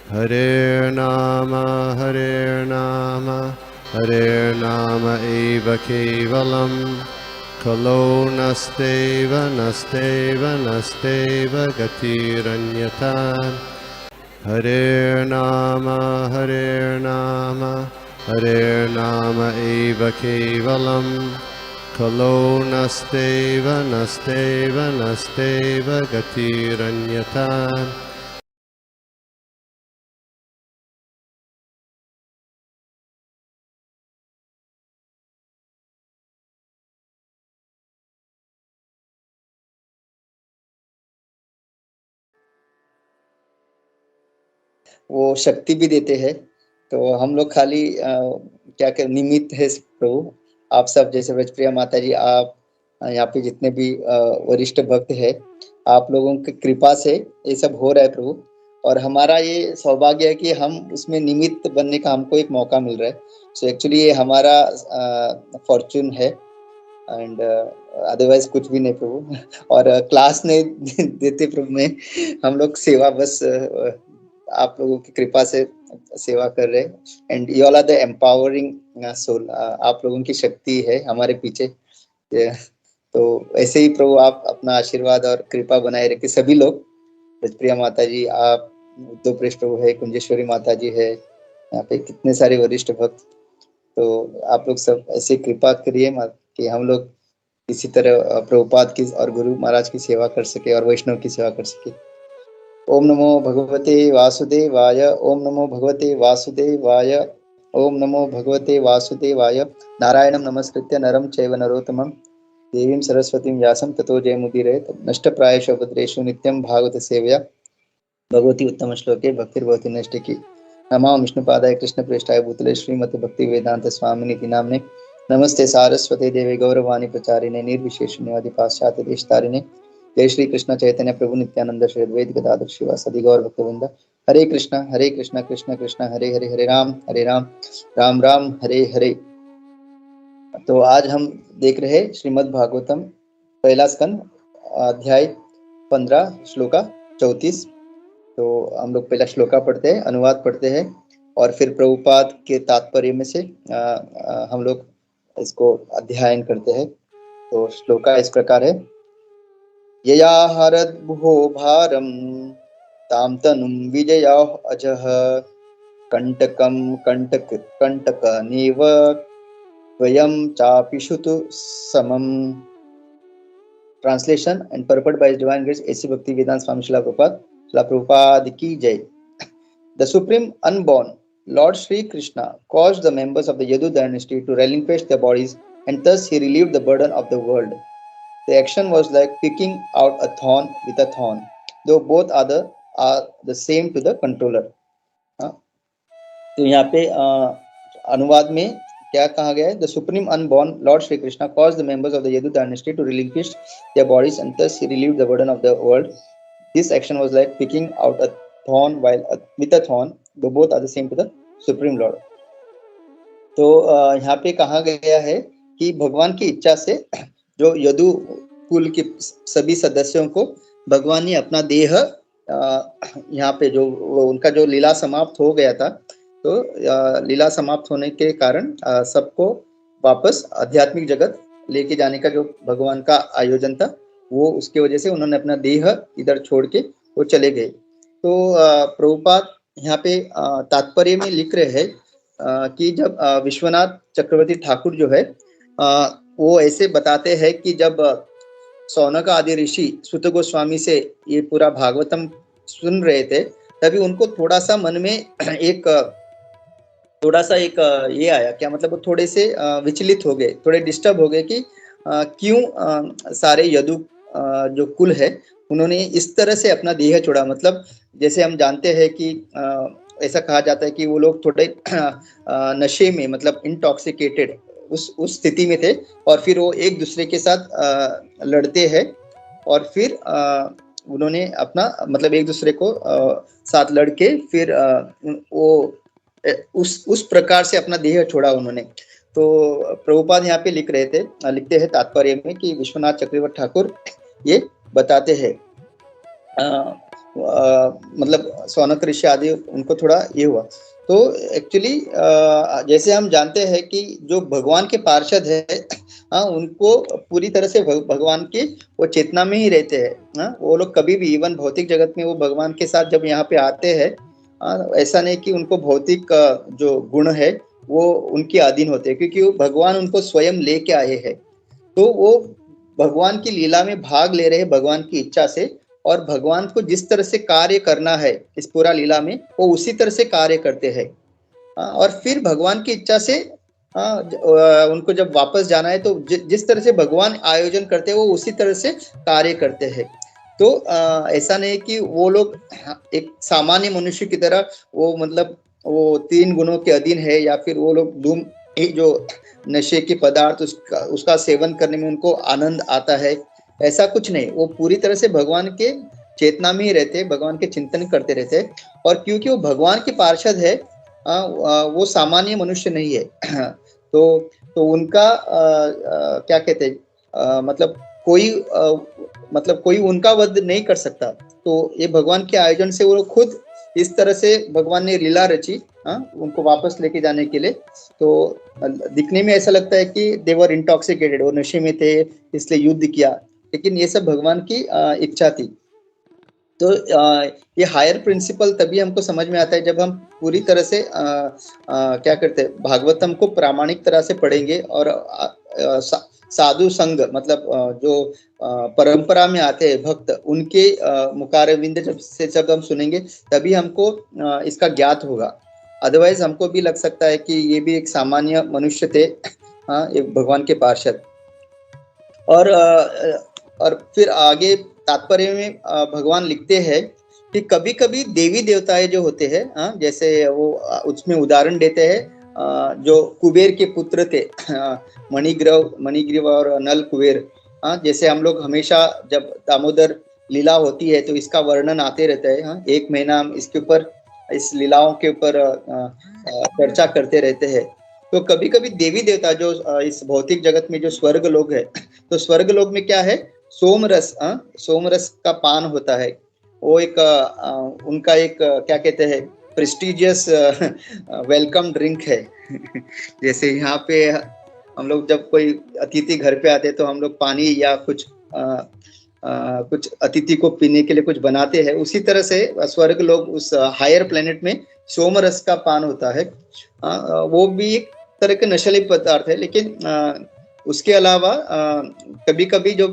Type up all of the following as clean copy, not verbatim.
Hare Nama, Hare Nama eva kevalam, Kalo nasteva, nasteva, nasteva gatiranyata. Hare Nama, Hare Nama, Hare Nama eva kevalam, Kalo nasteva, nasteva, nasteva gatiranyata. वो शक्ति भी देते हैं। तो हम लोग खाली क्या कर निमित्त है प्रभु। आप सब जैसे व्रजप्रिया माता जी, आप यहाँ पे जितने भी वरिष्ठ भक्त है, आप लोगों की कृपा से ये सब हो रहा है प्रभु। और हमारा ये सौभाग्य है कि हम उसमें निमित्त बनने का हमको एक मौका मिल रहा है। सो एक्चुअली ये हमारा फॉर्चून है एंड अदरवाइज कुछ भी नहीं प्रभु। और क्लास नहीं देते प्रभु में, हम लोग सेवा बस आप लोगों की कृपा से सेवा कर रहे हैं। And you all are the empowering soul. आप लोगों की शक्ति है हमारे पीछे। तो ऐसे ही प्रभु आप अपना आशीर्वाद और कृपा बनाए रखे। सभी लोग, प्रिया माता जी, आप उद्धव प्रेष प्रभु है, कुंजेश्वरी माता जी है, यहाँ पे कितने सारे वरिष्ठ भक्त। तो आप लोग सब ऐसे कृपा करिए कि हम लोग इसी तरह प्रभुपाद की और गुरु महाराज की सेवा कर सके और वैष्णव की सेवा कर सके। ओम नमो भगवते वासुदेवाय, ओम नमो भगवते वासुदेवाय, ओम नमो भगवते वासुदेवाय। नारायणं नमस्कृत्य नरं चैव नरोत्तमं देवीं सरस्वतीं व्यासं ततो जयमुदीरयेत्। नष्टप्रायेषु भद्रेषु नित्यं भागवत सेवया भगवती उत्तम श्लोके भक्तिर्भवति नैष्टिकी। नमो विष्णुपादाय कृष्णप्रेष्ठाय भूतले श्रीमते भक्ति वेदांत स्वामिनिति नाम्ने। नमस्ते सारस्वते देवे गौरवाणी प्रचारिणे निर्विशेषण्यवादी पाश्चात्य देशतारिणे। जय श्री कृष्ण चैतन्य प्रभु नित्यानंद श्री अद्वैत गदाधर शिवासादि गौर भक्तवृंद। हरे कृष्ण कृष्ण कृष्ण हरे हरे, हरे राम राम राम हरे हरे। तो आज हम देख रहे श्रीमद् भागवतम पहला स्कंद, अध्याय 15, श्लोका 34। तो हम लोग पहला श्लोका पढ़ते हैं, अनुवाद पढ़ते हैं, और फिर प्रभुपाद के तात्पर्य में से हम लोग इसको अध्ययन करते हैं। तो श्लोका इस प्रकार है। यया हरद्भुवो भारम ताम तनुं विजया अजः कंटकं कंटकनेव द्वयं चापिषुतु समम्। Translation and purport by His Divine Grace A.C. Bhaktivedanta Swami Srila Prabhupada ki jai. The Supreme Unborn Lord Sri Krishna caused the members of the Yadu dynasty to relinquish their bodies, and thus he relieved the burden of the world. The action was like picking out a thorn with a thorn, though both are the same to the controller. तो यहाँ पे अनुवाद में क्या कहा गया है? The Supreme Unborn Lord Shri Krishna caused the members of the Yadu dynasty to relinquish their bodies, and thus he relieved the burden of the world. This action was like picking out a thorn with a thorn, though both are the same to the Supreme Lord. तो यहाँ पे कहा गया है कि भगवान की इच्छा से जो यदु कुल के सभी सदस्यों को भगवान ने अपना देह यहाँ पे जो उनका जो लीला समाप्त हो गया था, तो लीला समाप्त होने के कारण सबको वापस आध्यात्मिक जगत लेके जाने का जो भगवान का आयोजन था, वो उसके वजह से उन्होंने अपना देह इधर छोड़ के वो चले गए। तो प्रभुपाद यहाँ पे तात्पर्य में लिख रहे हैं कि जब विश्वनाथ चक्रवर्ती ठाकुर जो है वो ऐसे बताते हैं कि जब सौनक आदि ऋषि सुत गोस्वामी से ये पूरा भागवतम सुन रहे थे, तभी उनको थोड़ा सा मन में एक ये आया, क्या मतलब वो थोड़े से विचलित हो गए, थोड़े डिस्टर्ब हो गए कि क्यों सारे यदु जो कुल है उन्होंने इस तरह से अपना देह छोड़ा। मतलब जैसे हम जानते हैं कि ऐसा कहा जाता है कि वो लोग थोड़े नशे में, मतलब इंटॉक्सिकेटेड उस स्थिति में थे, और फिर वो एक दूसरे के साथ लड़ते हैं, और फिर उन्होंने अपना मतलब एक दूसरे को साथ लड़के फिर वो उस प्रकार से अपना देह छोड़ा उन्होंने। तो प्रभुपाद यहाँ पे लिखते हैं तात्पर्य में कि विश्वनाथ चक्रवर्ती ठाकुर ये बताते हैं मतलब सौनक ऋषि आदि उनको थोड़ा ये हुआ। तो एक्चुअली जैसे हम जानते हैं कि जो भगवान के पार्षद है, हाँ, उनको पूरी तरह से भगवान की वो चेतना में ही रहते हैं। हाँ, वो लोग कभी भी इवन भौतिक जगत में वो भगवान के साथ जब यहाँ पे आते हैं, ऐसा नहीं कि उनको भौतिक जो गुण है वो उनके अधीन होते हैं, क्योंकि वो भगवान उनको स्वयं लेके आए हैं। तो वो भगवान की लीला में भाग ले रहे हैं भगवान की इच्छा से, और भगवान को जिस तरह से कार्य करना है इस पूरा लीला में, वो उसी तरह से कार्य करते हैं। और फिर भगवान की इच्छा से उनको जब वापस जाना है तो जिस तरह से भगवान आयोजन करते हैं वो उसी तरह से कार्य करते हैं। तो ऐसा नहीं कि वो लोग एक सामान्य मनुष्य की तरह वो मतलब वो 3 गुणों के अधीन है, या फिर वो लोग धूम जो नशे के पदार्थ उसका सेवन करने में उनको आनंद आता है, ऐसा कुछ नहीं। वो पूरी तरह से भगवान के चेतना में ही रहते, भगवान के चिंतन करते रहते। और क्योंकि वो भगवान के पार्षद है, वो सामान्य मनुष्य नहीं है। तो उनका क्या कहते हैं, मतलब कोई उनका वध नहीं कर सकता। तो ये भगवान के आयोजन से वो खुद इस तरह से भगवान ने लीला रची, उनको वापस लेके जाने के लिए। तो दिखने में ऐसा लगता है कि दे वर इंटॉक्सिकेटेड, वो नशे में थे इसलिए युद्ध किया, लेकिन ये सब भगवान की इच्छा थी। तो ये हायर प्रिंसिपल तभी हमको समझ में आता है जब हम पूरी तरह से क्या करते हैं, भागवतम को प्रामाणिक तरह से पढ़ेंगे, और साधु संग मतलब जो परंपरा में आते हैं भक्त, उनके मुखारविंद जब हम सुनेंगे तभी हमको इसका ज्ञात होगा। अदरवाइज हमको भी लग सकता है कि ये भी एक सामान्य मनुष्य थे, एक भगवान के पार्षद। और फिर आगे तात्पर्य में भगवान लिखते हैं कि कभी कभी देवी देवताएं जो होते हैं, जैसे वो उसमें उदाहरण देते हैं जो कुबेर के पुत्र थे, मणिग्रीव और नल कुबेर। जैसे हम लोग हमेशा जब दामोदर लीला होती है तो इसका वर्णन आते रहता है। 1 महीना हम इसके ऊपर, इस लीलाओं के ऊपर चर्चा करते रहते हैं। तो कभी कभी देवी देवता जो इस भौतिक जगत में जो स्वर्ग लोग है, तो स्वर्ग लोग में क्या है, सोमरस का पान होता है। वो एक उनका एक क्या कहते हैं, प्रेस्टिजियस वेलकम ड्रिंक है। जैसे यहाँ पे हम लोग जब कोई अतिथि घर पे आते हैं तो हम लोग पानी या कुछ अतिथि को पीने के लिए कुछ बनाते हैं, उसी तरह से स्वर्ग लोग उस हायर प्लेनेट में सोमरस का पान होता है। वो भी एक तरह के नशीले पदार्थ है, लेकिन उसके अलावा कभी कभी जो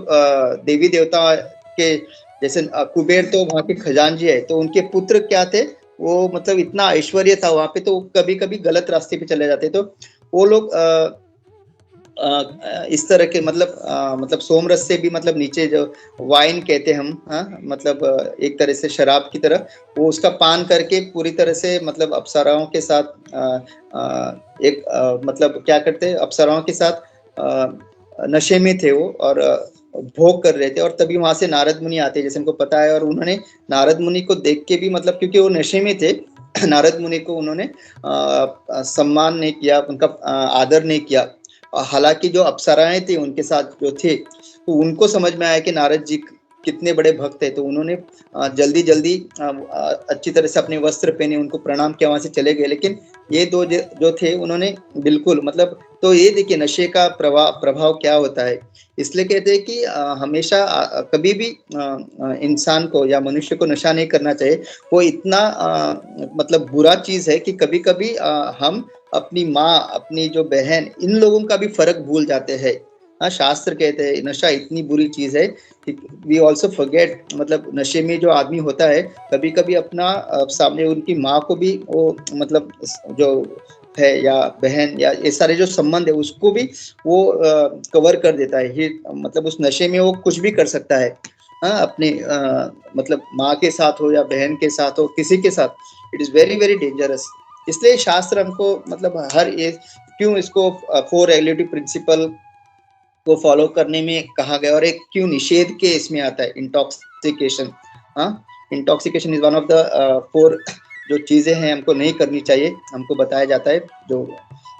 देवी देवता के, जैसे कुबेर तो वहाँ के खजांची है, तो उनके पुत्र क्या थे, वो मतलब इतना ऐश्वर्य था वहां पे, तो कभी कभी गलत रास्ते पे चले जाते। तो वो लोग इस तरह के मतलब सोमरस से भी मतलब नीचे जो वाइन कहते हैं हम, मतलब एक तरह से शराब की तरह, वो उसका पान करके पूरी तरह से मतलब अप्सराओं के साथ मतलब क्या करते हैं, अप्सराओं के साथ नशे में थे वो, और भोग कर रहे थे। और तभी वहां से नारद मुनि आते, जैसे हमको पता है, और उन्होंने नारद मुनि को देख के भी, मतलब क्योंकि वो नशे में थे, नारद मुनि को उन्होंने सम्मान नहीं किया, उनका आदर नहीं किया। हालांकि जो अप्सराएं थी उनके साथ जो थे, तो उनको समझ में आया कि नारद जी कितने बड़े भक्त है, तो उन्होंने जल्दी जल्दी अच्छी तरह से अपने वस्त्र पहने, उनको प्रणाम किया, वहां से चले गए। लेकिन ये दो जो थे उन्होंने बिल्कुल मतलब, तो ये देखिए नशे का प्रभाव क्या होता है। इसलिए कहते हैं कि हमेशा कभी भी इंसान को या मनुष्य को नशा नहीं करना चाहिए। वो इतना मतलब बुरा चीज है कि कभी कभी हम अपनी माँ, अपनी जो बहन, इन लोगों का भी फर्क भूल जाते हैं। शास्त्र कहते हैं नशा इतनी बुरी चीज है कि वी ऑल्सो फॉरगेट, मतलब नशे में जो आदमी होता है कभी कभी अपना सामने उनकी माँ को भी वो मतलब जो है या बहन या ये सारे जो संबंध है उसको भी वो कवर कर देता है। मतलब उस नशे में वो कुछ भी कर सकता है, अपने मतलब माँ के साथ हो या बहन के साथ हो, किसी के साथ, it is very very dangerous. इसलिए शास्त्र हमको मतलब हर एक, क्यों इसको 4 रेगुलेटिव प्रिंसिपल को फॉलो करने में कहा गया, और एक क्यों निषेध के इसमें आता है, intoxication. Intoxication is one of the 4 जो चीजें हैं हमको नहीं करनी चाहिए, हमको बताया जाता है जो।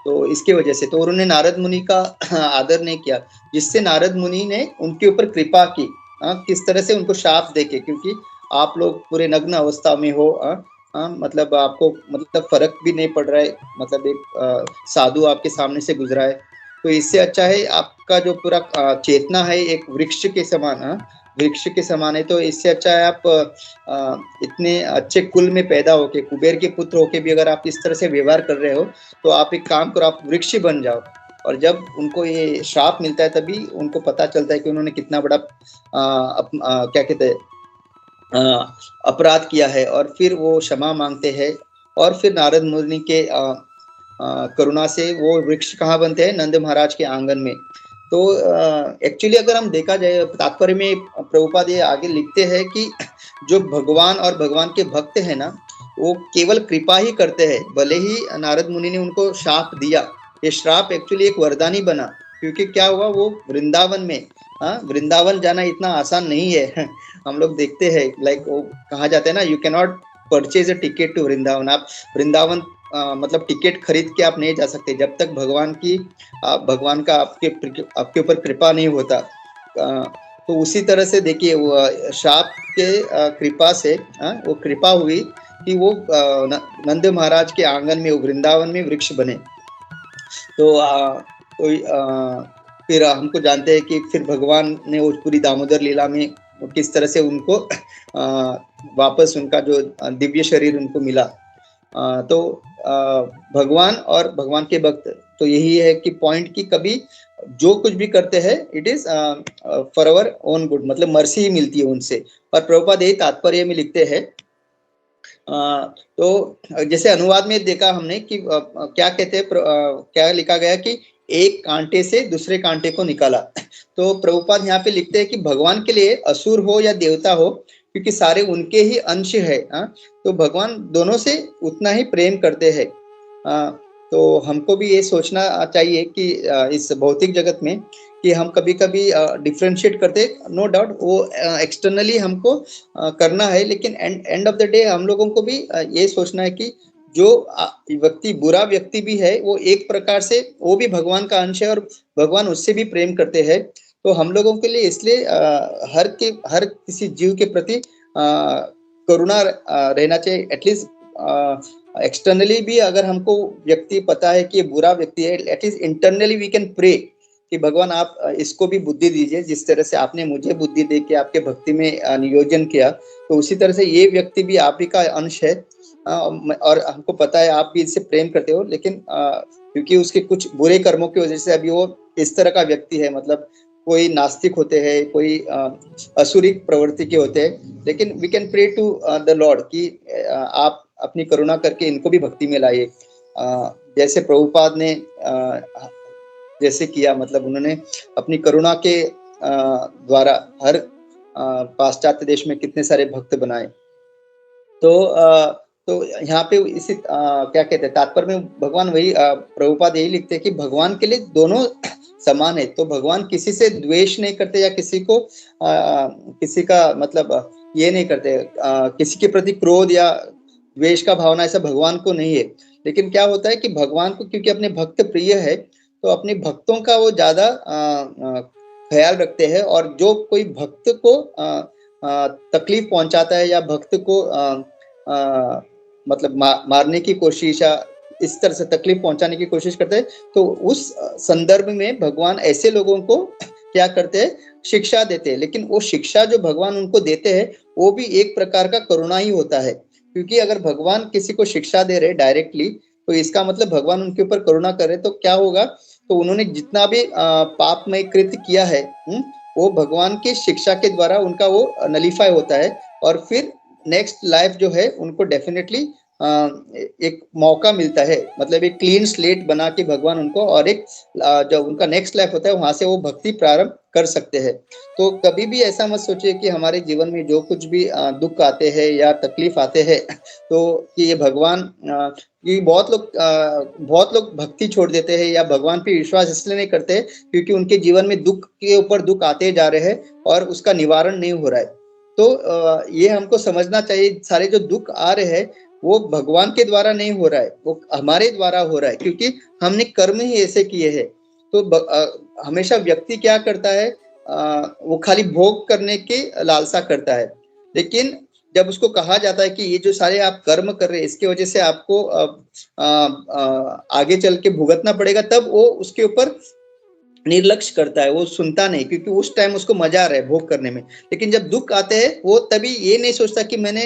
तो इसके वजह से तो उन्होंने नारद मुनि का आदर नहीं किया, जिससे नारद मुनि ने उनके ऊपर कृपा की, किस तरह से उनको शाप देके, क्योंकि आप लोग पूरे नग्न अवस्था में हो, मतलब आपको मतलब फर्क भी नहीं पड़ रहा है, मतलब एक साधु आपके सामने से गुजरा है, तो इससे अच्छा है आपका जो पूरा चेतना है एक वृक्ष के समान, वृक्ष के समान है, तो इससे अच्छा है आप इतने अच्छे कुल में पैदा होके, कुबेर के पुत्र होके भी अगर आप इस तरह से व्यवहार कर रहे हो, तो आप एक काम करो, आप वृक्ष बन जाओ। और जब उनको ये श्राप मिलता है तभी उनको पता चलता है कि उन्होंने कितना बड़ा क्या कहते हैं अपराध किया है, और फिर वो क्षमा मांगते हैं, और फिर नारद मुनि के करुणा से वो वृक्ष कहाँ बनते हैं, नंद महाराज के आंगन में। तो एक्चुअली अगर हम देखा जाए तात्पर्य में प्रभुपाद ये आगे लिखते हैं कि जो भगवान और भगवान के भक्त है ना, वो केवल कृपा ही करते हैं, भले ही नारद मुनि ने उनको श्राप दिया, ये श्राप एक्चुअली एक वरदान ही बना, क्योंकि क्या हुआ, वो वृंदावन में, वृंदावन जाना इतना आसान नहीं है। हम लोग देखते हैं लाइक वो कहा जाता है ना, you can not purchase a ticket to Vrindavan, आप वृंदावन मतलब टिकट खरीद के आप नहीं जा सकते जब तक भगवान का आपके ऊपर कृपा नहीं होता। तो उसी तरह से देखिए वो शाप के कृपा से वो कृपा हुई कि वो नंद महाराज के आंगन में, वो वृंदावन में वृक्ष बने। तो फिर हमको जानते हैं कि फिर भगवान ने वो पूरी दामोदर लीला में किस तरह से उनको वापस उनका जो दिव्य शरीर उनको मिला। तो भगवान और भगवान के भक्त, तो यही है कि पॉइंट की कभी जो कुछ भी करते हैं it is for our own good, मतलब मर्सी ही मिलती है उनसे। और प्रभुपाद यही तात्पर्य में लिखते हैं। तो जैसे अनुवाद में देखा हमने कि क्या कहते हैं, क्या लिखा गया कि एक कांटे से दूसरे कांटे को निकाला। तो प्रभुपाद यहाँ पे लिखते हैं कि भगवान के लिए असुर हो या देवता हो, क्योंकि सारे उनके ही अंश है, तो भगवान दोनों से उतना ही प्रेम करते हैं। तो हमको भी ये सोचना चाहिए कि इस भौतिक जगत में कि हम कभी कभी डिफ्रेंशिएट करते, नो डाउट वो एक्सटर्नली हमको करना है, लेकिन एंड ऑफ द डे हम लोगों को भी ये सोचना है कि जो व्यक्ति बुरा व्यक्ति भी है वो एक प्रकार से वो भी भगवान का अंश है, और भगवान उससे भी प्रेम करते हैं। तो हम लोगों के लिए इसलिए हर किसी जीव के प्रति करुणा रहना चाहिए, एटलीस्ट एक्सटर्नली भी अगर हमको व्यक्ति पता है कि ये बुरा व्यक्ति है, at least internally we can pray कि भगवान आप इसको भी बुद्धि दीजिए, जिस तरह से आपने मुझे बुद्धि दे के आपके भक्ति में नियोजन किया, तो उसी तरह से ये व्यक्ति भी आप ही का अंश है, और हमको पता है आप भी इससे प्रेम करते हो, लेकिन क्योंकि उसके कुछ बुरे कर्मों की वजह से अभी वो इस तरह का व्यक्ति है, मतलब कोई नास्तिक होते हैं, कोई असुरिक प्रवृत्ति के होते हैं, लेकिन we can pray to the lord कि आप अपनी करुणा करके इनको भी भक्ति में लाइए। जैसे प्रभुपाद ने जैसे किया, मतलब उन्होंने अपनी करुणा के द्वारा हर पाश्चात्य देश में कितने सारे भक्त बनाए। तो यहाँ पे इसी क्या कहते हैं तात्पर्य में भगवान वही प्रभुपाद यही लिखते हैं कि भगवान के लिए दोनों समान है। तो भगवान किसी से द्वेष नहीं करते या किसी को किसी का मतलब ये नहीं करते, किसी के प्रति क्रोध या द्वेष का भावना ऐसा भगवान को नहीं है। लेकिन क्या होता है कि भगवान को क्योंकि अपने भक्त प्रिय है, तो अपने भक्तों का वो ज्यादा ख्याल रखते हैं, और जो कोई भक्त को तकलीफ पहुंचाता है या भक्त को मतलब मारने की कोशिश या इस तरह से तकलीफ पहुंचाने की कोशिश करते हैं, तो उस संदर्भ में भगवान ऐसे लोगों को क्या करते हैं, शिक्षा देते हैं। लेकिन वो शिक्षा जो भगवान उनको देते हैं वो भी एक प्रकार का करुणा ही होता है, क्योंकि अगर भगवान किसी को शिक्षा दे रहे डायरेक्टली, तो इसका मतलब भगवान उनके ऊपर करुणा कर रहे। तो क्या होगा, तो उन्होंने जितना भी पापमय कृत्य किया है वो भगवान की शिक्षा के द्वारा उनका वो नलीफाई होता है, और फिर नेक्स्ट लाइफ जो है उनको डेफिनेटली एक मौका मिलता है, मतलब एक क्लीन स्लेट बना के भगवान उनको, और एक जो उनका नेक्स्ट लाइफ होता है वहां से वो भक्ति प्रारंभ कर सकते हैं। तो कभी भी ऐसा मत सोचिए कि हमारे जीवन में जो कुछ भी दुख आते हैं या तकलीफ आते हैं तो कि ये भगवान कि बहुत लोग भक्ति छोड़ देते हैं या भगवान पे विश्वास इसलिए नहीं करते क्योंकि उनके जीवन में दुख के ऊपर दुख आते जा रहे हैं और उसका निवारण नहीं हो रहा है। तो ये हमको समझना चाहिए, सारे जो दुख आ रहे हैं वो भगवान के द्वारा नहीं हो रहा है, वो हमारे द्वारा हो रहा है, क्योंकि हमने कर्म ही ऐसे किए हैं। तो हमेशा व्यक्ति क्या करता है, वो खाली भोग करने की लालसा करता है, लेकिन जब उसको कहा जाता है कि ये जो सारे आप कर्म कर रहे हैं इसकी वजह से आपको आगे चल के भुगतना पड़ेगा, तब वो उसके ऊपर निर्लक्ष्य करता है, वो सुनता नहीं, क्योंकि उस टाइम उसको मजा आ रहा है भोग करने में। लेकिन जब दुख आते हैं वो तभी ये नहीं सोचता कि मैंने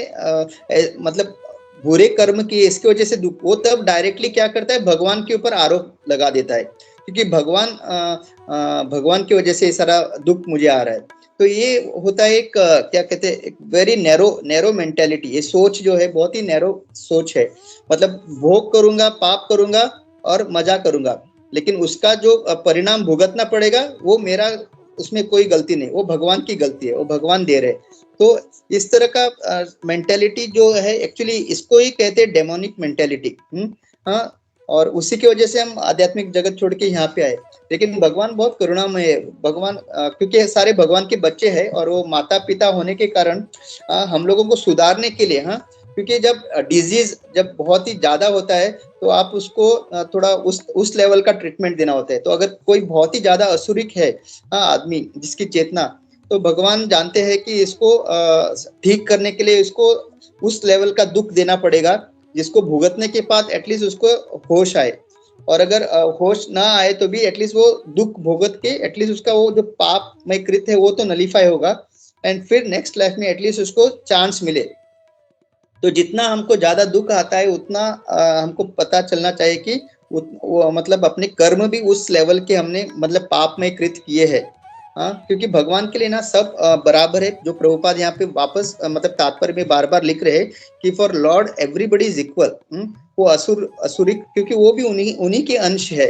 मतलब बुरे कर्म किए इसकी वजह से दुख, वो तब डायरेक्टली क्या करता है, भगवान के ऊपर आरोप लगा देता है, क्योंकि भगवान की वजह से ये सारा दुख मुझे आ रहा है। तो ये होता है एक क्या कहते हैं, एक वेरी नैरो नैरो मेंटेलिटी। ये सोच जो है बहुत ही नैरो सोच है, मतलब भोग करूंगा, पाप करूंगा और मजा करूंगा, लेकिन उसका जो परिणाम भुगतना पड़ेगा वो मेरा, उसमें कोई गलती नहीं, वो भगवान की गलती है, वो भगवान दे रहे। तो इस तरह का मेंटेलिटी जो है, एक्चुअली इसको ही कहते हैं डेमोनिक मेंटेलिटी। हाँ, और उसी की वजह से हम आध्यात्मिक जगत छोड़ के यहाँ पे आए। लेकिन भगवान बहुत करुणामय है। भगवान क्योंकि सारे भगवान के बच्चे हैं और वो माता पिता होने के कारण हम लोगों को सुधारने के लिए, हाँ, क्योंकि जब डिजीज जब बहुत ही ज्यादा होता है तो आप उसको थोड़ा उस लेवल का ट्रीटमेंट देना होता है। तो अगर कोई बहुत ही ज्यादा असुरिक है, हाँ, आदमी जिसकी चेतना, तो भगवान जानते हैं कि इसको ठीक करने के लिए इसको उस लेवल का दुख देना पड़ेगा जिसको भुगतने के बाद एटलीस्ट उसको होश आए। और अगर होश ना आए तो भी एटलीस्ट वो दुख भुगत के एटलीस्ट उसका वो जो पाप में कृत्य है वो तो नलीफाई होगा, एंड फिर नेक्स्ट लाइफ में एटलीस्ट उसको चांस मिले। तो जितना हमको ज्यादा दुख आता है उतना हमको पता चलना चाहिए कि वो मतलब अपने कर्म भी उस लेवल के हमने मतलब पाप में कृत किए हैं। हाँ, क्योंकि भगवान के लिए ना सब बराबर है। जो प्रभुपाद यहाँ पे वापस मतलब तात्पर्य में बार बार लिख रहे हैं कि for Lord everybody is equal. वो असुरिक, क्योंकि वो भी उन्हीं उन्हीं के अंश है,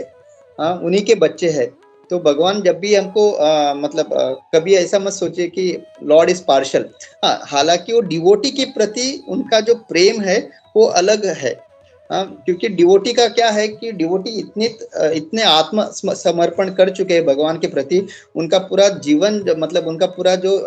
हाँ, उन्हीं के बच्चे हैं। तो भगवान जब भी हमको मतलब कभी ऐसा मत सोचे कि लॉर्ड इज पार्शल। हाँ, हालांकि वो डिवोटी के प्रति उनका जो प्रेम है वो अलग है। हाँ, क्योंकि डिवोटी का क्या है कि डिवोटी इतने आत्म समर्पण कर चुके हैं भगवान के प्रति, उनका पूरा जीवन मतलब उनका पूरा जो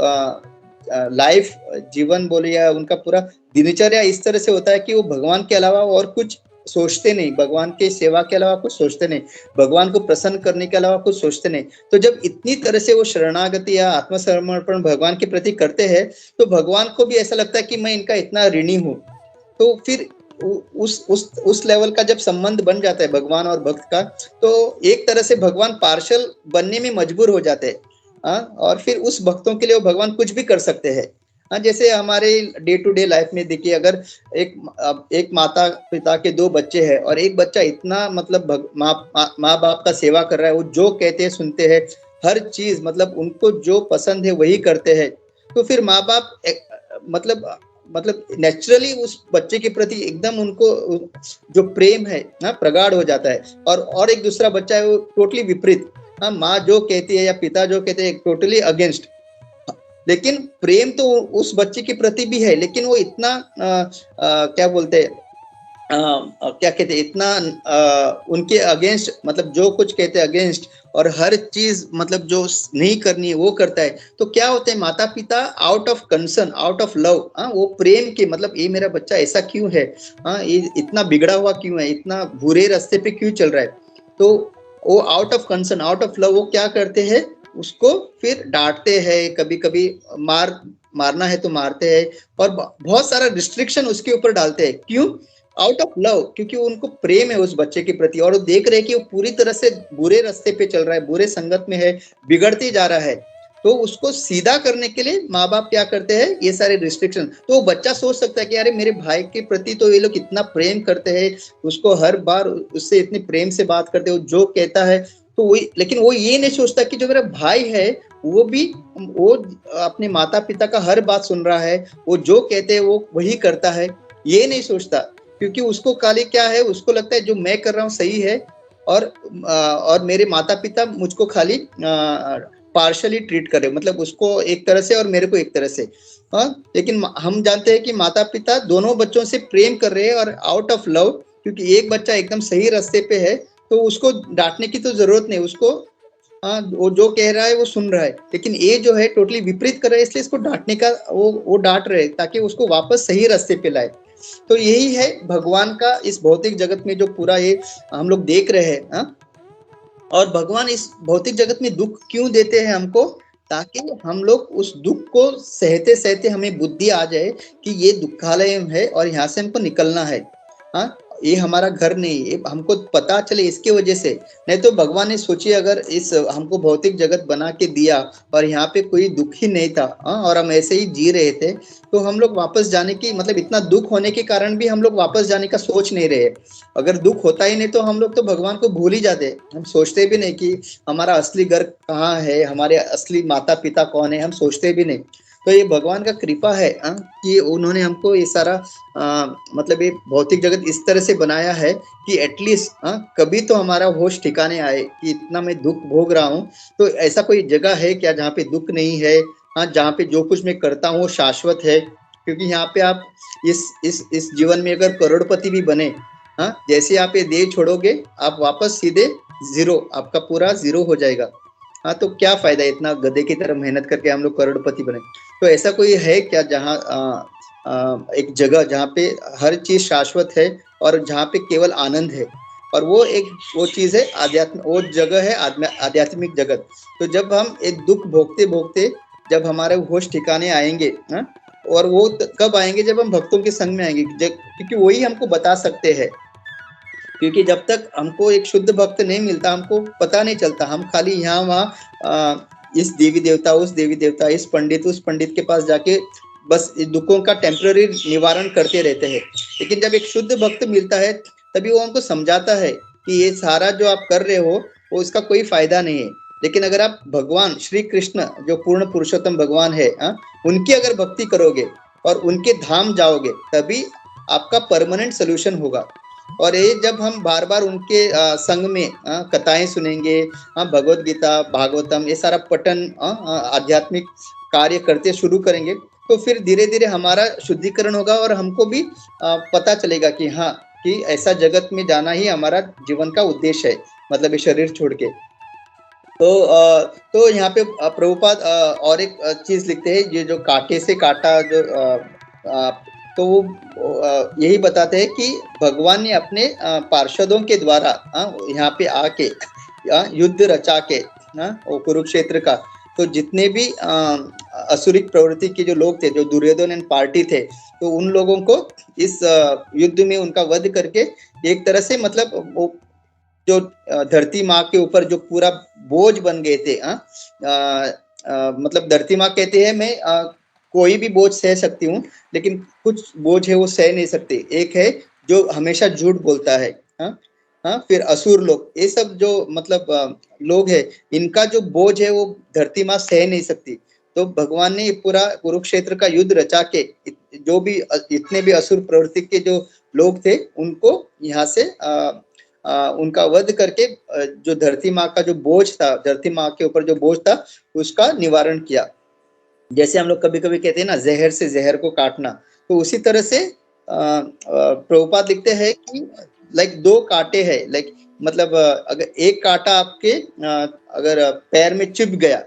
लाइफ जीवन बोले या उनका पूरा दिनचर्या इस तरह से होता है कि वो भगवान के अलावा और कुछ सोचते नहीं, भगवान के सेवा के अलावा कुछ सोचते नहीं, भगवान को प्रसन्न करने के अलावा कुछ सोचते नहीं। तो जब इतनी तरह से वो शरणागति या आत्मसमर्पण भगवान के प्रति करते हैं तो भगवान को भी ऐसा लगता है कि मैं इनका इतना ऋणी हूँ। तो फिर उस लेवल का जब संबंध बन जाता है भगवान और भक्त का, तो एक तरह से भगवान पार्शल बनने में मजबूर हो जाते हैं। और फिर उस भक्तों के लिए वो भगवान कुछ भी कर सकते हैं। हाँ, जैसे हमारे डे टू डे लाइफ में देखिए, अगर एक माता पिता के दो बच्चे हैं और एक बच्चा इतना मतलब माँ बाप का सेवा कर रहा है, वो जो कहते हैं सुनते हैं, हर चीज मतलब उनको जो पसंद है वही करते हैं, तो फिर माँ बाप मतलब नेचुरली उस बच्चे के प्रति एकदम उनको जो प्रेम है ना प्रगाढ़ हो जाता है। और एक दूसरा बच्चा है वो टोटली विपरीत, हाँ, माँ जो कहती है या पिता जो कहते हैं टोटली अगेंस्ट। लेकिन प्रेम तो उस बच्चे के प्रति भी है, लेकिन वो इतना क्या बोलते हैं क्या कहते हैं, इतना उनके अगेंस्ट, मतलब जो कुछ कहते हैं अगेंस्ट, और हर चीज मतलब जो नहीं करनी है वो करता है। तो क्या होता है, माता पिता out of concern, out of love, वो प्रेम के मतलब ये मेरा बच्चा ऐसा क्यों है, ये इतना बिगड़ा हुआ क्यों है, इतना बुरे रास्ते पे क्यों चल रहा है, तो वो out of concern, out of love वो क्या करते हैं, उसको फिर डांटते हैं, कभी कभी मारना है तो मारते हैं, और बहुत सारा रिस्ट्रिक्शन उसके ऊपर डालते हैं। क्यों? आउट ऑफ लव, क्योंकि उनको प्रेम है उस बच्चे के प्रति, और वो देख रहे हैं कि वो पूरी तरह से बुरे रास्ते पे चल रहा है, बुरे संगत में है, बिगड़ते जा रहा है। तो उसको सीधा करने के लिए माँ बाप क्या करते हैं, ये सारे रिस्ट्रिक्शन। तो वो बच्चा सोच सकता है कि अरे मेरे भाई के प्रति तो ये लोग इतना प्रेम करते हैं, उसको हर बार उससे इतने प्रेम से बात करते हैं, वो जो कहता है तो वही। लेकिन वो ये नहीं सोचता कि जो मेरा भाई है वो अपने माता पिता का हर बात सुन रहा है, वो जो कहते हैं वो वही करता है, ये नहीं सोचता। क्योंकि उसको खाली क्या है, उसको लगता है जो मैं कर रहा हूँ सही है, और मेरे माता पिता मुझको खाली पार्शली ट्रीट करे, मतलब उसको एक तरह से और मेरे को एक तरह से। लेकिन हम जानते हैं कि माता पिता दोनों बच्चों से प्रेम कर रहे हैं और आउट ऑफ लव, क्योंकि एक बच्चा एकदम सही रास्ते पे है तो उसको डांटने की तो जरूरत नहीं, उसको वो जो कह रहा है वो सुन रहा है। लेकिन ये जो है टोटली विपरीत कर रहा है, इसलिए इसको डांटने का वो डांट रहे ताकि उसको वापस सही रास्ते पे लाए। तो यही है भगवान का इस भौतिक जगत में जो पूरा ये हम लोग देख रहे हैं। और भगवान इस भौतिक जगत में दुख क्यों देते हैं हमको, ताकि हम लोग उस दुख को सहते सहते हमें बुद्धि आ जाए कि ये दुखालय है और यहाँ से हमको निकलना है। हाँ, ये हमारा घर नहीं, ये हमको पता चले इसके वजह से। नहीं तो भगवान ने सोचिए अगर इस हमको भौतिक जगत बना के दिया और यहाँ पे कोई दुख ही नहीं था, हाँ, और हम ऐसे ही जी रहे थे, तो हम लोग वापस जाने की मतलब इतना दुख होने के कारण भी हम लोग वापस जाने का सोच नहीं रहे। अगर दुख होता ही नहीं तो हम लोग तो भगवान को भूल ही जाते, हम सोचते भी नहीं कि हमारा असली घर कहाँ है, हमारे असली माता पिता कौन है, हम सोचते भी नहीं। तो ये भगवान का कृपा है, कि उन्होंने हमको ये सारा मतलब ये भौतिक जगत इस तरह से बनाया है कि एटलीस्ट कभी तो हमारा होश ठिकाने आए कि इतना मैं दुख भोग रहा हूँ, तो ऐसा कोई जगह है क्या जहाँ पे दुख नहीं है, हाँ, जहाँ पे जो कुछ मैं करता हूँ वो शाश्वत है। क्योंकि यहाँ पे आप इस जीवन में अगर करोड़पति भी बने, हाँ, जैसे आप ये देह छोड़ोगे आप वापस सीधे जीरो, आपका पूरा जीरो हो जाएगा। हाँ, तो क्या फायदा इतना गधे की तरह मेहनत करके हम लोग करोड़पति बने। तो ऐसा कोई है क्या जहाँ एक जगह जहाँ पे हर चीज शाश्वत है और जहाँ पे केवल आनंद है, और वो चीज है आध्यात्म, वो जगह है आध्यात्मिक जगत। तो जब हम एक दुख भोगते भोगते जब हमारे होश ठिकाने आएंगे, हाँ, और वो कब आएंगे, जब हम भक्तों के संग में आएंगे, क्योंकि वही हमको बता सकते हैं। क्योंकि जब तक हमको एक शुद्ध भक्त नहीं मिलता हमको पता नहीं चलता, हम खाली यहाँ वहाँ इस देवी देवता उस देवी देवता, इस पंडित उस पंडित के पास जाके बस दुखों का टेम्पररी निवारण करते रहते हैं। लेकिन जब एक शुद्ध भक्त मिलता है तभी वो हमको समझाता है कि ये सारा जो आप कर रहे हो वो इसका कोई फायदा नहीं है। लेकिन अगर आप भगवान श्री कृष्ण जो पूर्ण पुरुषोत्तम भगवान है, उनकी अगर भक्ति करोगे और उनके धाम जाओगे तभी आपका परमानेंट सोल्यूशन होगा। और ये जब हम बार बार उनके संग में कथाएं सुनेंगे, भगवत गीता भागवतम ये सारा पठन आध्यात्मिक कार्य करते शुरू करेंगे, तो फिर धीरे धीरे हमारा शुद्धिकरण होगा और हमको भी पता चलेगा कि हाँ, कि ऐसा जगत में जाना ही हमारा जीवन का उद्देश्य है, मतलब ये शरीर छोड़ के। तो यहाँ पे प्रभुपाद और एक चीज लिखते हैं, ये जो कांटे से काटा जो तो वो यही बताते हैं कि भगवान ने अपने पार्षदों के द्वारा यहाँ पे आके युद्ध रचा के वो कुरुक्षेत्र का, तो जितने भी असुरिक प्रवृत्ति के जो लोग थे, जो दुर्योधन एंड पार्टी थे, तो उन लोगों को इस युद्ध में उनका वध करके एक तरह से मतलब वो जो धरती माँ के ऊपर जो पूरा बोझ बन गए थे, मतलब धरती माँ कहते हैं मैं कोई भी बोझ सह सकती हूँ, लेकिन कुछ बोझ है वो सह नहीं सकते। एक है जो हमेशा झूठ बोलता है, फिर असुर लोग, ये सब जो मतलब लोग है, इनका जो बोझ है वो धरती माँ सह नहीं सकती। तो भगवान ने पूरा कुरुक्षेत्र का युद्ध रचा के जो भी इतने भी असुर प्रवृत्ति के जो लोग थे उनको यहाँ से उनका वध करके जो धरती माँ का जो बोझ था, धरती माँ के ऊपर जो बोझ था उसका निवारण किया। जैसे हम लोग कभी कभी कहते हैं ना, जहर से जहर को काटना, तो उसी तरह से प्रभुपाद लिखते हैं कि लाइक दो कांटे हैं, लाइक मतलब अगर एक कांटा आपके अगर पैर में चुभ गया,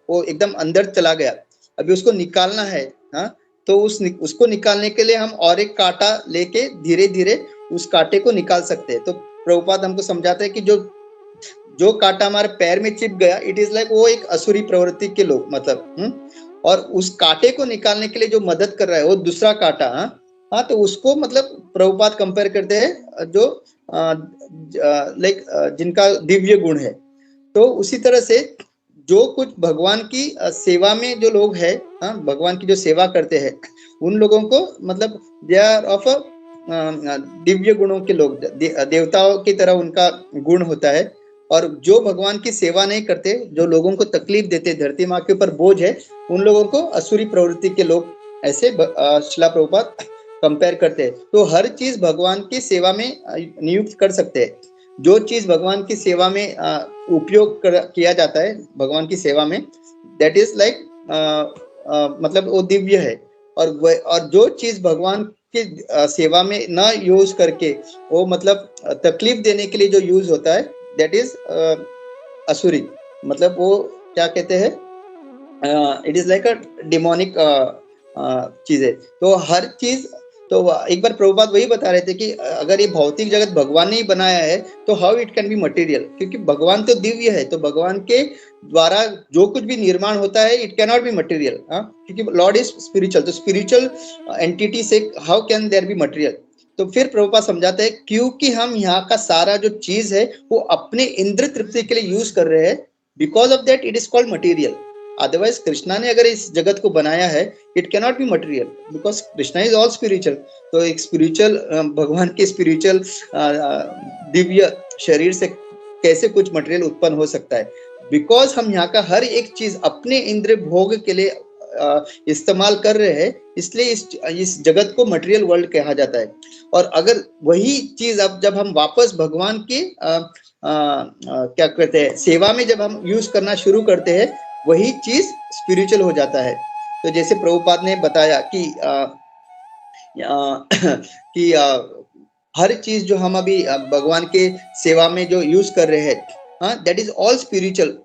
वो एकदम अंदर चला गया, अभी उसको निकालना है, तो उसको निकालने के लिए हम और एक कांटा लेके धीरे धीरे उस कांटे को निकाल सकते हैं। तो प्रभुपाद हमको समझाते हैं कि जो कांटा हमारे पैर में चिप गया, इट इज लाइक वो एक असुरी प्रवृत्ति के लोग मतलब, और उस कांटे को निकालने के लिए जो मदद कर रहा है वो दूसरा कांटा, तो उसको मतलब प्रभुपाद कंपेयर करते हैं जो लाइक जिनका दिव्य गुण है। तो उसी तरह से जो कुछ भगवान की सेवा में जो लोग हैं, भगवान की जो सेवा करते हैं, उन लोगों को मतलब दे आर ऑफ दिव्य गुणों के लोग, देवताओं की तरह उनका गुण होता है। और जो भगवान की सेवा नहीं करते, जो लोगों को तकलीफ देते, धरती माँ के ऊपर बोझ है, उन लोगों को असुरी प्रवृत्ति के लोग ऐसे शिला प्रभुपाद कंपेयर करते हैं। तो हर चीज भगवान की सेवा में नियुक्त कर सकते हैं। जो चीज भगवान की सेवा में उपयोग किया जाता है भगवान की सेवा में, दैट इज लाइक मतलब वो दिव्य है। और जो चीज भगवान की सेवा में ना यूज करके वो मतलब तकलीफ देने के लिए जो यूज होता है, दैट इज असुरी, मतलब वो क्या कहते हैं, it is like a demonic चीज है। तो हर चीज, तो एक बार प्रभुपाद वही बता रहे थे कि अगर ये भौतिक जगत भगवान ने ही बनाया है तो how it can be material, क्योंकि भगवान तो दिव्य है, तो भगवान के द्वारा जो कुछ भी निर्माण होता है it can not be material, क्योंकि लॉर्ड इज स्पिरिचुअल, तो स्पिरिचुअल एंटिटी से how can there be material. तो फिर प्रभुपाद समझाते हैं क्योंकि हम यहाँ का सारा जो चीज है वो अपने इंद्र तृप्ति के लिए यूज कर रहे हैं, because of that it is called material. Otherwise Krishna ने अगर इस जगत को बनाया है it can not be material, because Krishna is all spiritual. तो एक स्पिरिचुअल भगवान के स्पिरिचुअल दिव्य शरीर से कैसे कुछ मटेरियल उत्पन्न हो सकता है? बिकॉज हम यहाँ का हर एक चीज अपने इंद्र भोग के लिए इस्तेमाल कर रहे हैं, इसलिए इस जगत को मटेरियल वर्ल्ड कहा जाता है। और अगर वही चीज अब जब हम वापस भगवान के क्या कहते हैं सेवा में जब हम यूज करना शुरू करते हैं, वही चीज स्पिरिचुअल हो जाता है। तो जैसे प्रभुपाद ने बताया कि हर चीज जो हम अभी भगवान के सेवा में जो यूज कर रहे हैं दैट इज ऑल स्पिरिचुअल।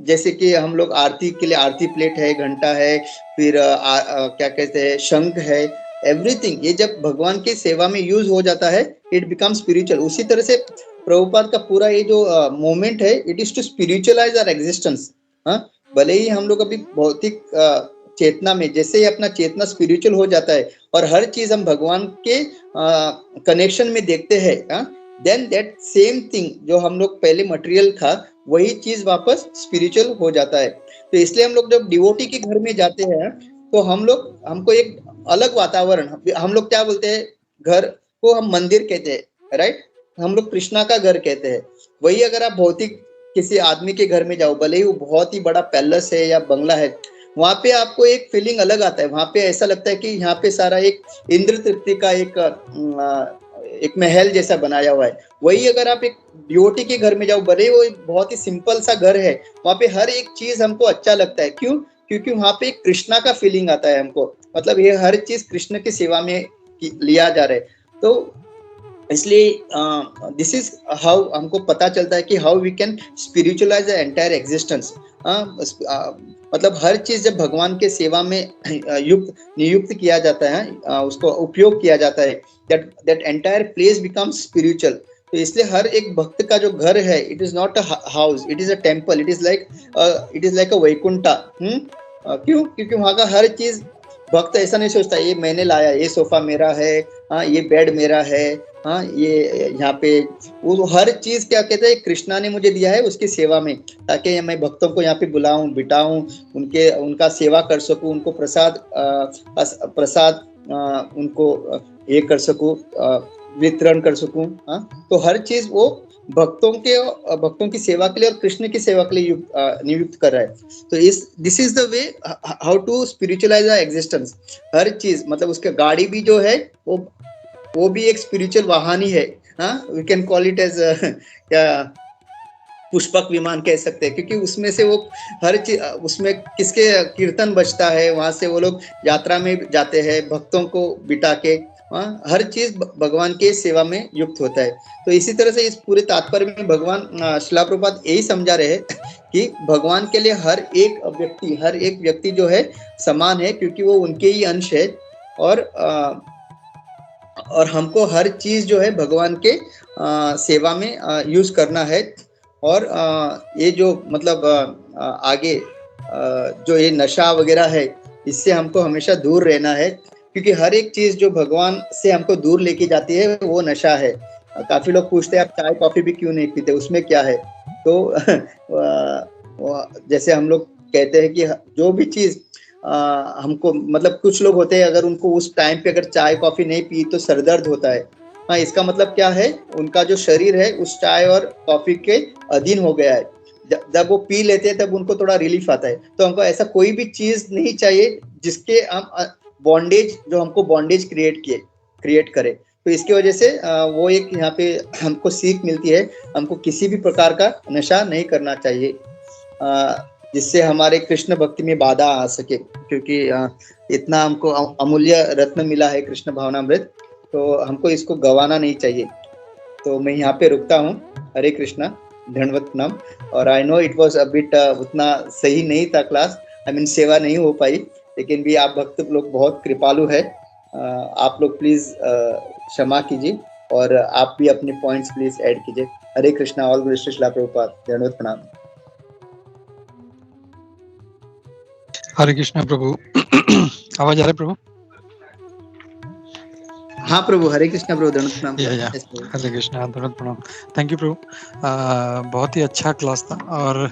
जैसे कि हम लोग आरती के लिए आरती प्लेट है, घंटा है, फिर क्या कहते हैं शंख है, एवरीथिंग ये जब भगवान की सेवा में यूज हो जाता है इट बिकम स्पिरिचुअल। उसी तरह से प्रभुपाद का पूरा ये जो मोमेंट है it is to spiritualize our existence. भले ही हम लोग अभी भौतिक चेतना में, जैसे ही अपना चेतना स्पिरिचुअल हो जाता है और हर चीज हम भगवान के कनेक्शन में देखते हैं, देन दैट सेम थिंग जो हम लोग पहले मटेरियल था वही चीज वापस स्पिरिचुअल हो जाता है। तो इसलिए हम लोग जब डिवोटी के घर में जाते हैं तो हमको एक अलग वातावरण, हम लोग क्या बोलते हैं, घर को हम मंदिर कहते हैं, राइट, हम लोग कृष्णा का घर कहते हैं। वही अगर आप भौतिक किसी आदमी के घर में जाओ, भले ही वो बहुत ही बड़ा पैलेस है या बंगला है, वहां पे आपको एक फीलिंग अलग आता है। वहां पे ऐसा लगता है कि यहाँ पे सारा एक इंद्र तृप्ति का एक महल जैसा बनाया हुआ है। वही अगर आप एक डिवोटी के घर में जाओ, भले वो बहुत ही सिंपल सा घर है, वहां पे हर एक चीज हमको अच्छा लगता है। क्यों? क्योंकि वहां पे कृष्णा का फीलिंग आता है हमको, मतलब ये हर चीज कृष्ण की सेवा में लिया जा रहा है। तो इसलिए दिस इज हाउ हमको पता चलता है कि how we can spiritualize the entire existence. मतलब हर चीज जब भगवान के सेवा में नियुक्त किया जाता है, उसको उपयोग किया जाता है, that entire place becomes spiritual. तो इसलिए हर एक भक्त का जो घर है it is not a house, it is a temple, it is like अ वैकुंठा। क्यों? क्योंकि वहां का हर चीज भक्त ऐसा नहीं सोचता ये मैंने लाया, ये सोफा मेरा है, ये बेड मेरा है, ये यहाँ पे वो हर चीज क्या कहते हैं कृष्णा ने मुझे दिया है उसकी सेवा में, ताकि मैं भक्तों को यहाँ पे बुलाऊं, बिठाऊं, उनका सेवा कर सकूं, उनको प्रसाद उनको ये कर सकूं, वितरण कर सकूं। तो हर चीज वो भक्तों की सेवा के लिए और कृष्ण की सेवा के लिए नियुक्त कर रहा है। तो this is the way how to spiritualize our existence. हर चीज, मतलब उसका गाड़ी भी जो है वो भी एक स्पिरिचुअल वाहन ही है। We can call it as क्या पुष्पक विमान कह सकते हैं, क्योंकि उसमें से वो हर चीज, उसमें किसके कीर्तन बजता है, वहां से वो लोग यात्रा में जाते हैं भक्तों को बिठा के, हर चीज भगवान के सेवा में युक्त होता है। तो इसी तरह से इस पूरे तात्पर्य में भगवान श्रील प्रभुपाद यही समझा रहे हैं कि भगवान के लिए हर एक व्यक्ति जो है समान है, क्योंकि वो उनके ही अंश है। और हमको हर चीज जो है भगवान के सेवा में यूज करना है। और ये जो मतलब आगे जो ये नशा वगैरह है इससे हमको हमेशा दूर रहना है, क्योंकि हर एक चीज जो भगवान से हमको दूर लेके जाती है वो नशा है। काफी लोग पूछते हैं आप चाय कॉफी भी क्यों नहीं पीते, उसमें क्या है? तो जैसे हम लोग कहते हैं कि जो भी चीज हमको, मतलब कुछ लोग होते हैं अगर उनको उस टाइम पे अगर चाय कॉफी नहीं पी तो सरदर्द होता है। इसका मतलब क्या है, उनका जो शरीर है उस चाय और कॉफी के अधीन हो गया है। जब वो पी लेते हैं तब उनको थोड़ा रिलीफ आता है। तो हमको ऐसा कोई भी चीज नहीं चाहिए जिसके हम बॉन्डेज, जो हमको बॉन्डेज क्रिएट करे। तो इसकी वजह से वो एक यहाँ पे हमको सीख मिलती है, हमको किसी भी प्रकार का नशा नहीं करना चाहिए जिससे हमारे कृष्ण भक्ति में बाधा आ सके, क्योंकि इतना हमको अमूल्य रत्न मिला है कृष्ण भावनामृत, तो हमको इसको गंवाना नहीं चाहिए। तो मैं यहाँ पे रुकता हूँ। हरे कृष्णा, धन्यवाद नाम। और I know it was a bit उतना सही नहीं था क्लास, सेवा नहीं हो पाई, लेकिन भी आप भक्त लोग बहुत कृपालु है, आप लोग प्लीज क्षमा कीजिए और आप भी अपने पॉइंट्स प्लीज ऐड कीजिए। Hare Krishna, all glory to Srila Prabhupada, दंडवत प्रणाम। हरे कृष्णा प्रभु। आवाज आ रहा है प्रभु? हाँ प्रभु, हरे कृष्णा प्रभु, दंडवत प्रणाम या सर। या यस प्रभु। हरे कृष्णा, दंडवत प्रणाम। थैंक यू प्रभु। बहुत ही अच्छा क्लास था और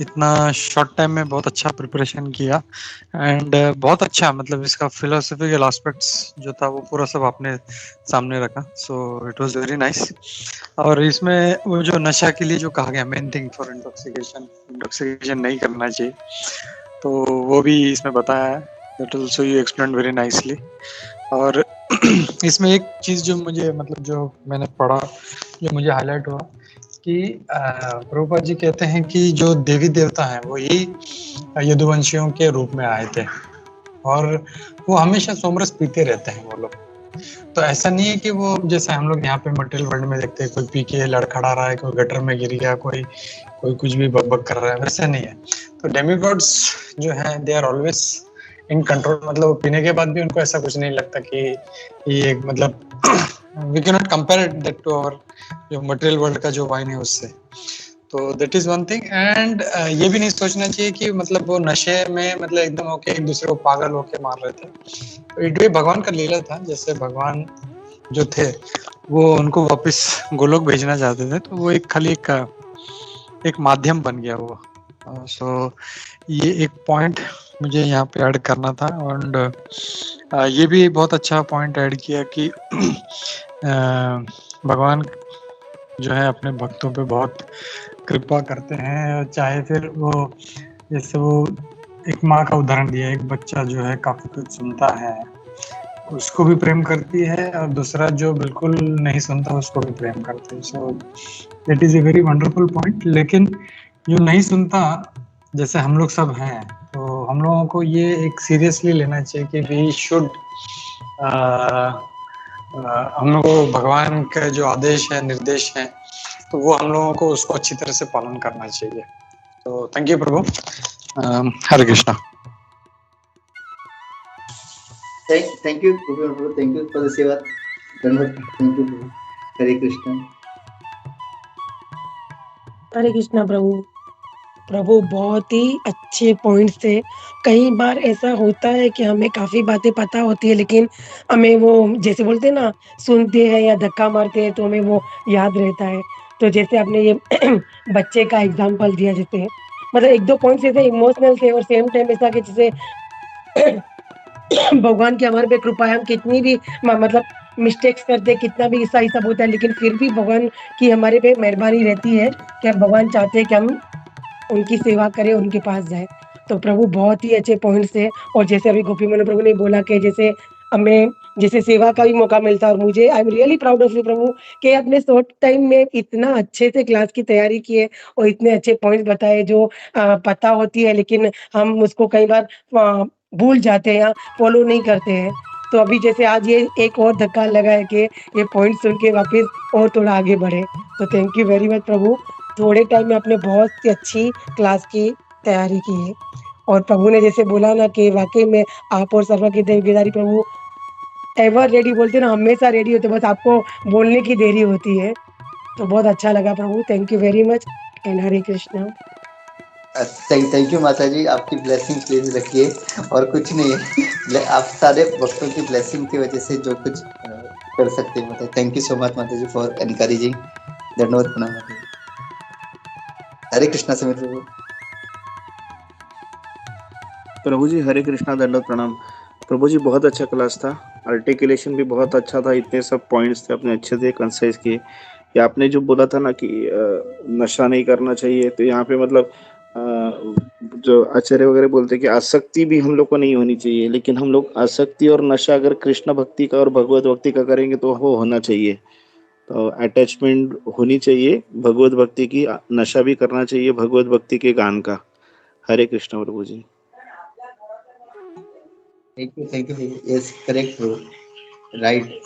इतना शॉर्ट टाइम में बहुत अच्छा प्रिपरेशन किया एंड बहुत अच्छा, मतलब इसका फिलोसफिकल एस्पेक्ट्स जो था वो पूरा सब आपने सामने रखा। So it was very nice. और इसमें वो जो नशा के लिए जो कहा गया, main thing for intoxication, intoxication नहीं करना चाहिए, तो वो भी इसमें बताया है। That also you explain very nicely. और इसमें एक चीज जो मुझे, मतलब जो मैंने पढ़ा, जो मुझे हाईलाइट हुआ कि प्रभुपाद जी कहते हैं कि जो देवी देवता हैं वो ही यदुवंशियों के रूप में आए थे और वो हमेशा सोमरस पीते रहते हैं वो लोग। तो ऐसा नहीं है कि वो जैसे हम लोग यहाँ पे मटेरियल वर्ल्ड में देखते हैं, कोई पी के लड़खड़ा रहा है, कोई गटर में गिर गया, कोई कोई कुछ भी बकबक कर रहा है, वैसा नहीं है। तो डेमीगॉड्स जो है they are always in control, मतलब वो पीने के बाद भी उनको ऐसा कुछ नहीं लगता कि ये मतलब we can not compare that to our जो मटेरियल वर्ल्ड का जो वाइन है उससे। तो that is one thing. And ये भी नहीं सोचना चाहिए कि मतलब वो नशे में मतलब एकदम होके एक दूसरे को पागल होके मार रहे थे। तो इट भी भगवान का लीला था, जैसे भगवान जो थे वो उनको वापस गोलोक भेजना चाहते थे, तो वो एक खाली एक माध्यम बन गया वो। सो ये एक पॉइंट मुझे यहाँ पे ऐड करना था। और ये भी बहुत अच्छा पॉइंट ऐड किया कि भगवान जो है अपने भक्तों पे बहुत कृपा करते हैं, चाहे फिर वो जैसे वो एक माँ का उदाहरण दिया, एक बच्चा जो है काफी कुछ सुनता है उसको भी प्रेम करती है, और दूसरा जो बिल्कुल नहीं सुनता उसको भी प्रेम करती है। So that is a very wonderful point. लेकिन जो नहीं सुनता, जैसे हम लोग सब हैं, तो हम लोगों को ये एक सीरियसली लेना चाहिए कि वी शुड हम लोगों को भगवान का जो आदेश है, निर्देश है, तो वो हम लोगों को उसको अच्छी तरह से पालन करना चाहिए। तो thank you Prabhu. Hare Krishna. Thank you Prabhu, thank you for the सेवा, दंडवत, थैंक यू प्रभु। हरे कृष्णा। हरे कृष्णा प्रभु। प्रभु बहुत ही अच्छे पॉइंट्स थे। कई बार ऐसा होता है कि हमें काफी बातें पता होती है, लेकिन हमें वो जैसे बोलते हैं ना, सुनते हैं या धक्का मारते हैं तो हमें वो याद रहता है। तो जैसे आपने ये बच्चे का एग्जाम्पल दिया, जैसे मतलब एक दो पॉइंट्स ऐसे इमोशनल थे और सेम टाइम ऐसा कि जैसे भगवान की हमारे पे कृपा है, हम कितनी भी मतलब मिस्टेक्स करते हैं, कितना भी ऐसा ये सब होता है, लेकिन फिर भी भगवान की हमारे पे मेहरबानी रहती है कि हम भगवान चाहते हैं कि हम उनकी सेवा करें, उनके पास जाए। तो प्रभु बहुत ही अच्छे पॉइंट्स थे। और जैसे अभी गोपी मनु प्रभु ने बोला कि जैसे हमें जैसे सेवा का भी मौका मिलता है, और मुझे I am really proud of you प्रभु कि अपने शॉर्ट टाइम में इतना अच्छे से क्लास की तैयारी की है और इतने अच्छे पॉइंट्स बताए जो पता होती है, लेकिन हम उसको कई बार भूल जाते हैं या फॉलो नहीं करते हैं। तो अभी जैसे आज ये एक और धक्का लगा है कि ये पॉइंट सुन के वापस और थोड़ा आगे बढ़े। तो थैंक यू वेरी मच प्रभु। थोड़े टाइम में आपने बहुत ही अच्छी क्लास की तैयारी की है। और प्रभु ने जैसे बोला ना कि वाकई में आप और सर्वा की देवगिरी प्रभु एवर रेडी बोलते ना, हमेशा रेडी होते, बस आपको बोलने की देरी होती है। तो बहुत अच्छा लगा प्रभु, thank you very much and Hare Krishna. Thank you माता जी, आपकी ब्लेसिंग प्लीज रखिए, और कुछ नहीं है। आप सारे भक्तों की ब्लेसिंग की वजह से जो कुछ कर सकते हैं माता। थैंक यू सो मच माता जी फॉर एनकरेजिंग। धन्यवाद, प्रणाम माता जी। हरे कृष्णा समीर प्रभु। प्रभु जी हरे कृष्णा, दंडवत प्रणाम। प्रभु जी बहुत अच्छा क्लास था, आर्टिकुलेशन भी बहुत अच्छा था, इतने सब पॉइंट्स थे अपने अच्छे से कंसाइज किए। ये आपने जो बोला था ना कि नशा नहीं करना चाहिए, तो यहाँ पे मतलब जो आचार्य वगैरह बोलते हैं कि आसक्ति भी हम लोग को नहीं होनी चाहिए, लेकिन हम लोग आसक्ति और नशा अगर कृष्ण भक्ति का और भगवत भक्ति का करेंगे तो वो होना चाहिए। तो अटैचमेंट होनी चाहिए भगवत भक्ति की, नशा भी करना चाहिए भगवत भक्ति के गान का। हरे कृष्ण प्रभु जी। थैंक यू, यस करेक्ट प्रभु, राइट।